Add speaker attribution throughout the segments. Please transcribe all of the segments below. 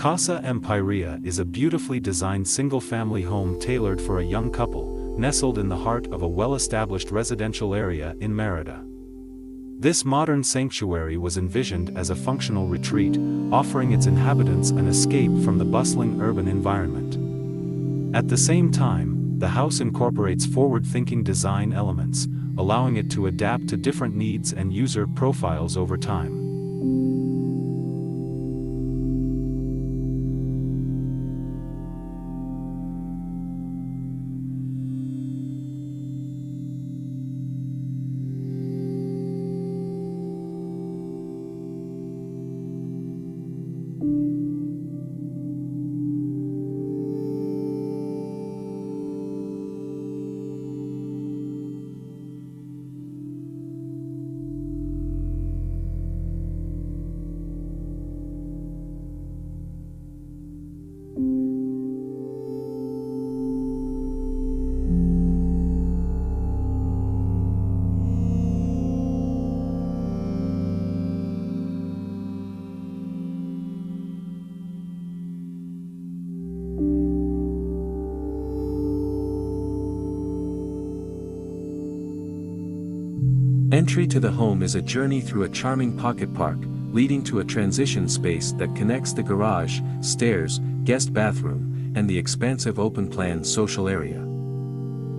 Speaker 1: Casa Empírea is a beautifully designed single-family home tailored for a young couple, nestled in the heart of a well-established residential area in Mérida. This modern sanctuary was envisioned as a functional retreat, offering its inhabitants an escape from the bustling urban environment. At the same time, the house incorporates forward-thinking design elements, allowing it to adapt to different needs and user profiles over time.
Speaker 2: Entry to the home is a journey through a charming pocket park, leading to a transition space that connects the garage, stairs, guest bathroom, and the expansive open-plan social area.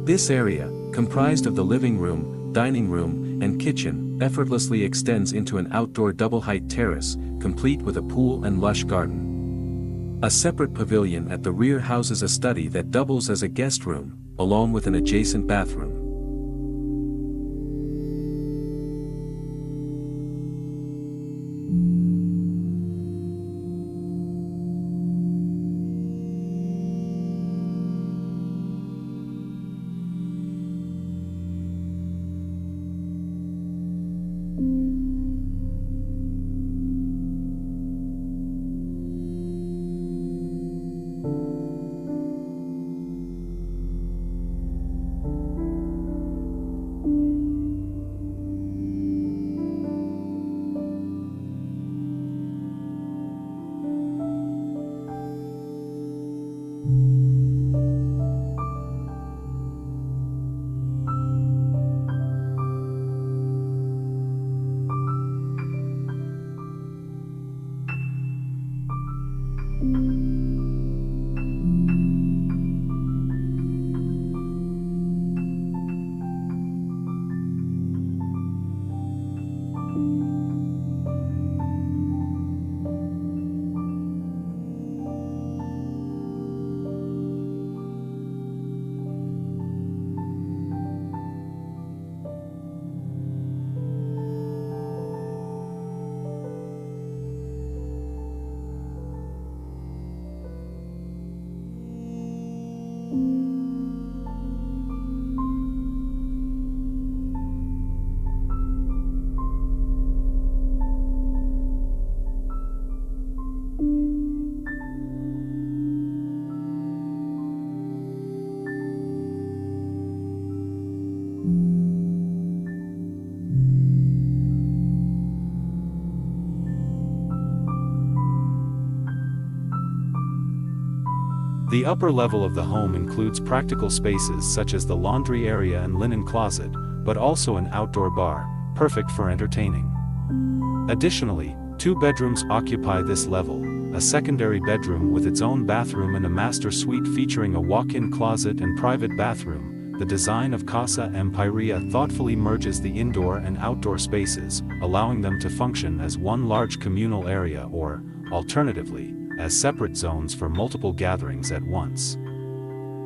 Speaker 2: This area, comprised of the living room, dining room, and kitchen, effortlessly extends into an outdoor double-height terrace, complete with a pool and lush garden. A separate pavilion at the rear houses a study that doubles as a guest room, along with an adjacent bathroom.
Speaker 1: The upper level of the home includes practical spaces such as the laundry area and linen closet, but also an outdoor bar, perfect for entertaining. Additionally, 2 bedrooms occupy this level, a secondary bedroom with its own bathroom and a master suite featuring a walk-in closet and private bathroom. The design of Casa Empírea thoughtfully merges the indoor and outdoor spaces, allowing them to function as one large communal area or, alternatively, as separate zones for multiple gatherings at once.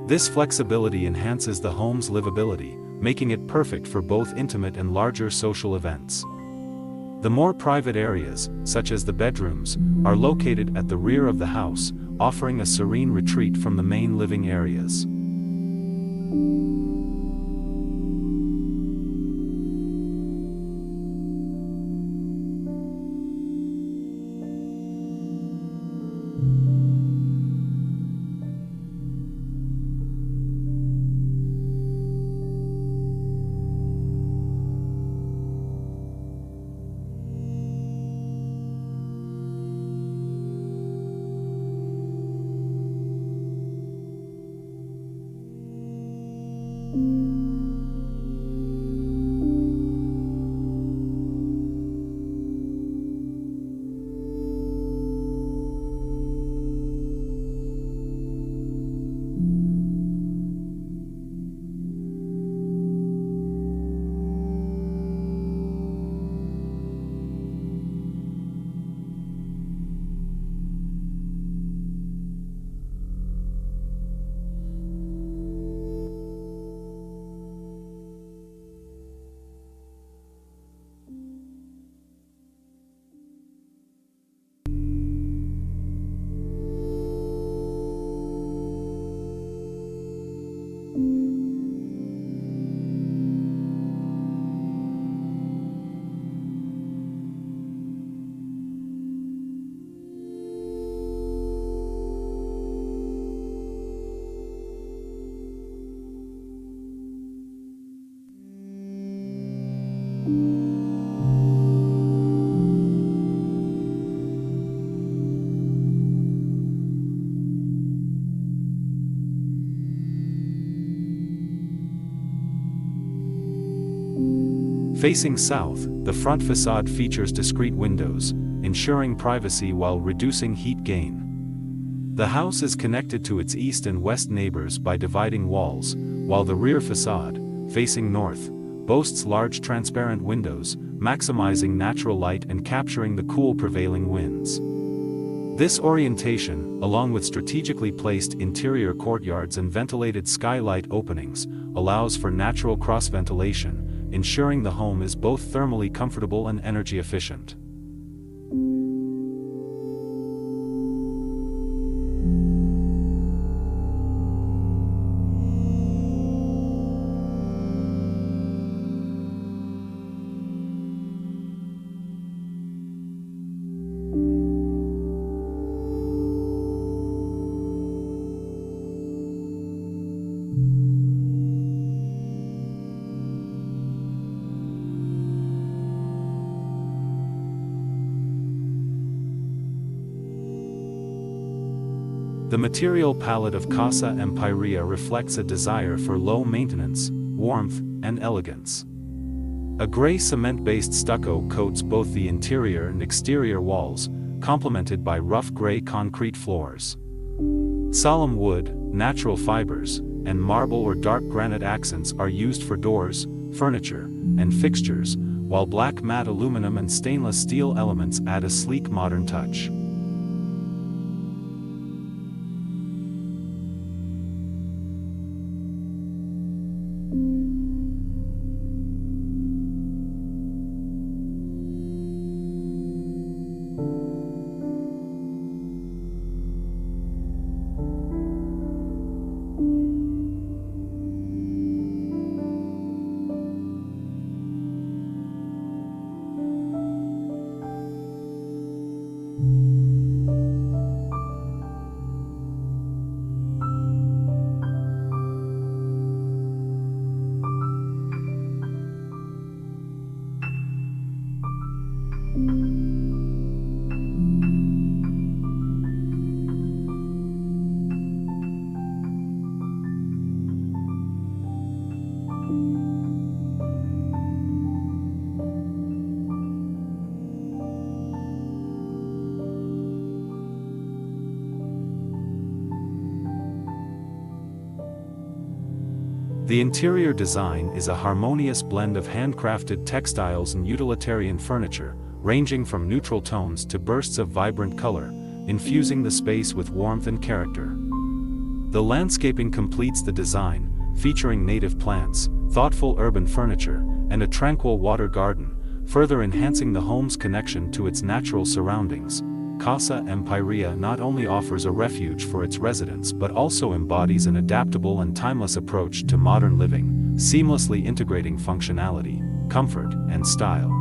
Speaker 1: This flexibility enhances the home's livability, making it perfect for both intimate and larger social events. The more private areas, such as the bedrooms, are located at the rear of the house, offering a serene retreat from the main living areas. Facing south, the front facade features discrete windows, ensuring privacy while reducing heat gain. The house is connected to its east and west neighbors by dividing walls, while the rear facade, facing north, boasts large transparent windows, maximizing natural light and capturing the cool prevailing winds. This orientation, along with strategically placed interior courtyards and ventilated skylight openings, allows for natural cross-ventilation, ensuring the home is both thermally comfortable and energy efficient. The material palette of Casa Empírea reflects a desire for low maintenance, warmth, and elegance. A gray cement-based stucco coats both the interior and exterior walls, complemented by rough gray concrete floors. Tzalam wood, natural fibers, and marble or dark granite accents are used for doors, furniture, and fixtures, while black matte aluminum and stainless steel elements add a sleek modern touch. The interior design is a harmonious blend of handcrafted textiles and utilitarian furniture, ranging from neutral tones to bursts of vibrant color, infusing the space with warmth and character. The landscaping completes the design, featuring native plants, thoughtful urban furniture, and a tranquil water garden, further enhancing the home's connection to its natural surroundings. Casa Empírea not only offers a refuge for its residents but also embodies an adaptable and timeless approach to modern living, seamlessly integrating functionality, comfort, and style.